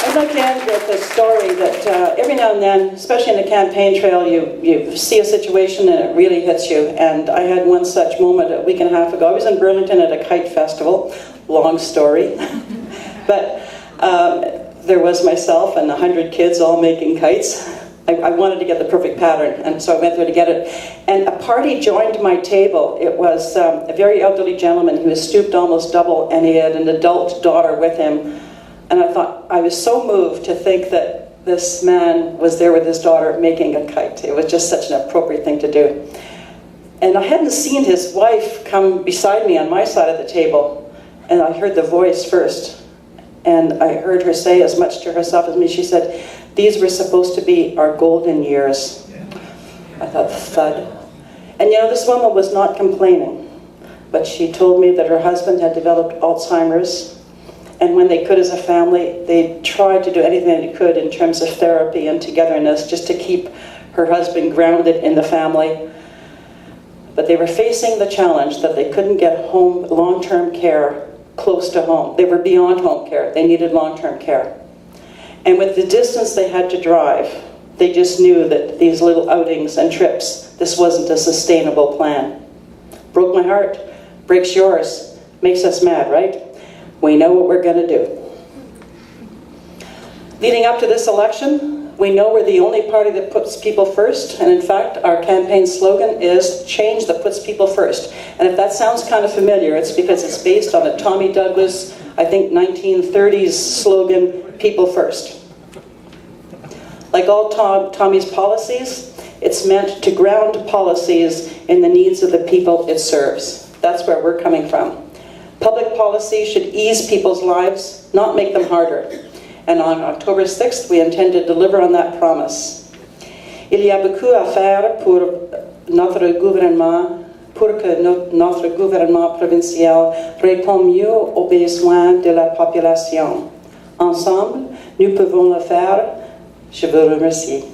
I'd like to end with a story that every now and then, especially in the campaign trail, you see a situation and it really hits you. And I had one such moment a week and a half ago. I was in Burlington at a kite festival. Long story. But there was myself and 100 kids all making kites. I wanted to get the perfect pattern, and so I went there to get it. And a party joined my table. It was a very elderly gentleman who was stooped almost double, and he had an adult daughter with him. And I thought, I was so moved to think that this man was there with his daughter making a kite. It was just such an appropriate thing to do. And I hadn't seen his wife come beside me on my side of the table, and I heard the voice first. And I heard her say as much to herself as me. She said, "These were supposed to be our golden years." I thought, thud. And you know, this woman was not complaining, but she told me that her husband had developed Alzheimer's, and when they could as a family, they tried to do anything they could in terms of therapy and togetherness just to keep her husband grounded in the family. But they were facing the challenge that they couldn't get home long-term care close to home. They were beyond home care. They needed long-term care. And with the distance they had to drive, they just knew that these little outings and trips, this wasn't a sustainable plan. Broke my heart, breaks yours, makes us mad, right? We know what we're going to do. Leading up to this election, we know we're the only party that puts people first, and in fact, our campaign slogan is change that puts people first. And if that sounds kind of familiar, it's because it's based on a Tommy Douglas, I think 1930s slogan, people first. Like all Tommy's policies, it's meant to ground policies in the needs of the people it serves. That's where we're coming from. Public policy should ease people's lives, not make them harder. And on October 6th, we intend to deliver on that promise. Il y a beaucoup à faire pour notre gouvernement, pour que notre gouvernement provincial réponde mieux aux besoins de la population. Ensemble, nous pouvons le faire. Je vous remercie.